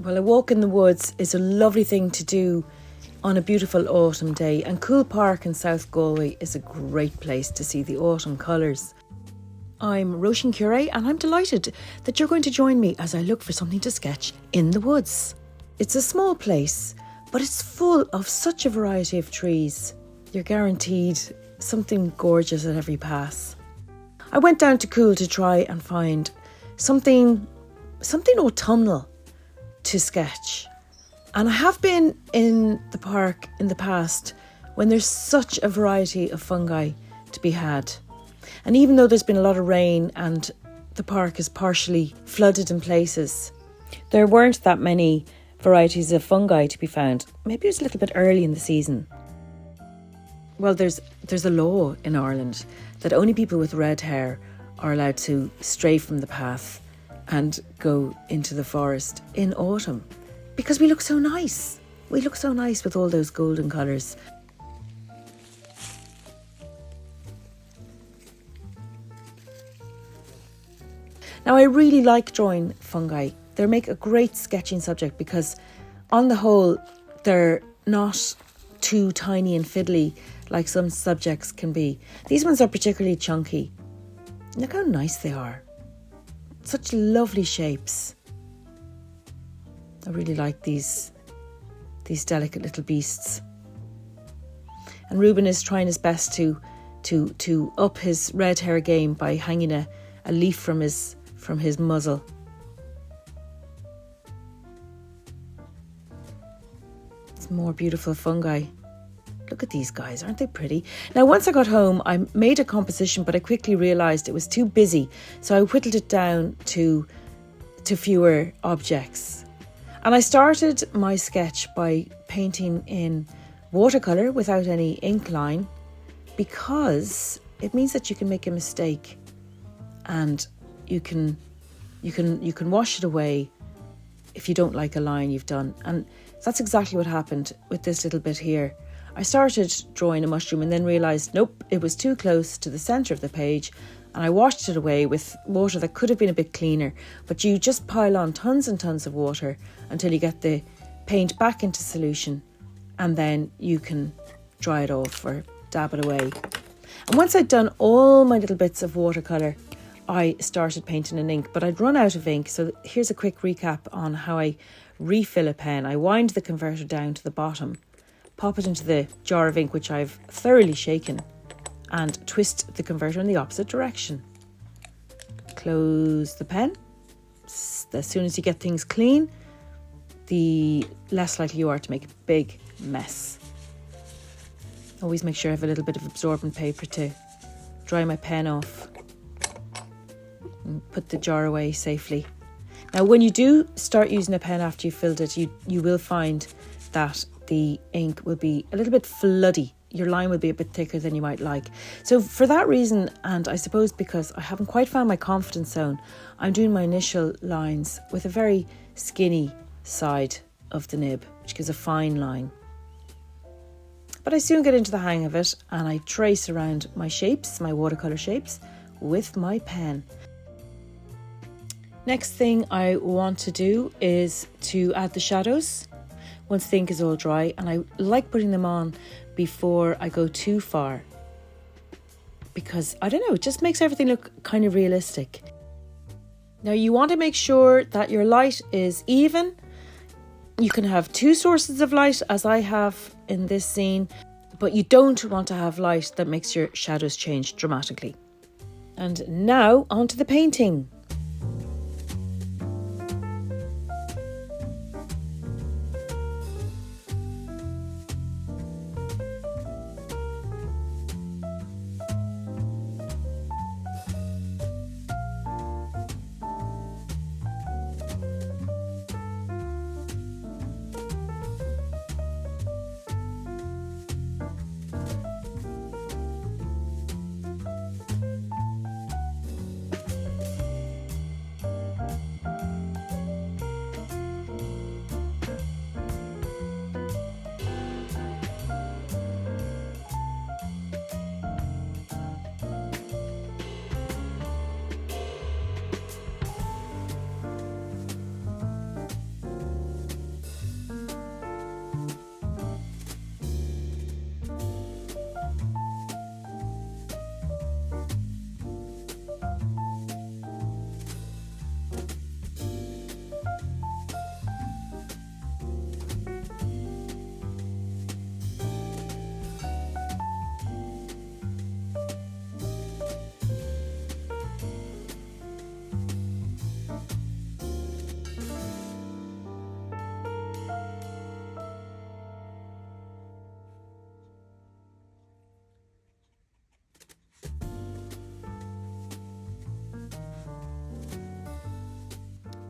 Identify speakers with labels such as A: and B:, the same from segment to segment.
A: Well, a walk in the woods is a lovely thing to do on a beautiful autumn day, and Coole Park in South Galway is a great place to see the autumn colours. I'm Reuben Curé, and I'm delighted that you're going to join me as I look for something to sketch in the woods. It's a small place, but it's full of such a variety of trees. You're guaranteed something gorgeous at every pass. I went down to Coole to try and find something autumnal to sketch. And I have been in the park in the past when there's such a variety of fungi to be had. And even though there's been a lot of rain and the park is partially flooded in places, there weren't that many varieties of fungi to be found. Maybe it was a little bit early in the season. Well, there's a law in Ireland that only people with red hair are allowed to stray from the path and go into the forest in autumn, because we look so nice. We look so nice with all those golden colours. Now, I really like drawing fungi. They make a great sketching subject because on the whole, they're not too tiny and fiddly like some subjects can be. These ones are particularly chunky. Look how nice they are. Such lovely shapes. I really like these delicate little beasts. And Reuben is trying his best to up his red hair game by hanging a leaf from his muzzle. It's more beautiful fungi. Look at these guys, aren't they pretty? Now, once I got home, I made a composition, but I quickly realised it was too busy. So I whittled it down to fewer objects. And I started my sketch by painting in watercolour without any ink line, because it means that you can make a mistake and you can wash it away if you don't like a line you've done. And that's exactly what happened with this little bit here. I started drawing a mushroom and then realised, nope, it was too close to the centre of the page, and I washed it away with water that could have been a bit cleaner. But you just pile on tons and tons of water until you get the paint back into solution, and then you can dry it off or dab it away. And once I'd done all my little bits of watercolour, I started painting in ink, but I'd run out of ink. So here's a quick recap on how I refill a pen. I wind the converter down to the bottom, pop it into the jar of ink, which I've thoroughly shaken, and twist the converter in the opposite direction. Close the pen. As soon as you get things clean, the less likely you are to make a big mess. Always make sure I have a little bit of absorbent paper to dry my pen off and put the jar away safely. Now, when you do start using a pen after you've filled it, you will find that the ink will be a little bit floody. Your line will be a bit thicker than you might like. So for that reason, and I suppose because I haven't quite found my confidence zone, I'm doing my initial lines with a very skinny side of the nib, which gives a fine line. But I soon get into the hang of it, and I trace around my shapes, my watercolour shapes, with my pen. Next thing I want to do is to add the shadows once the ink is all dry, and I like putting them on before I go too far, because I don't know, it just makes everything look kind of realistic. Now, you want to make sure that your light is even. You can have two sources of light, as I have in this scene, but you don't want to have light that makes your shadows change dramatically. And now on to the painting.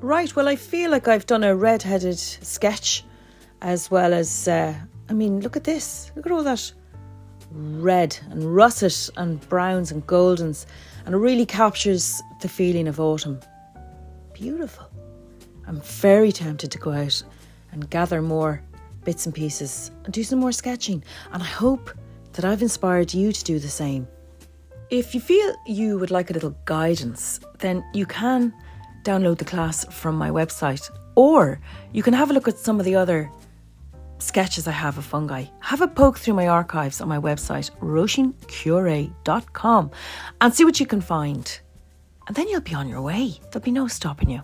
A: Right, well, I feel like I've done a red-headed sketch as well as, look at this. Look at all that red and russet and browns and goldens, and it really captures the feeling of autumn. Beautiful. I'm very tempted to go out and gather more bits and pieces and do some more sketching, and I hope that I've inspired you to do the same. If you feel you would like a little guidance, then you can download the class from my website, or you can have a look at some of the other sketches I have of fungi. Have a poke through my archives on my website, roisincurie.com, and see what you can find. And then you'll be on your way. There'll be no stopping you.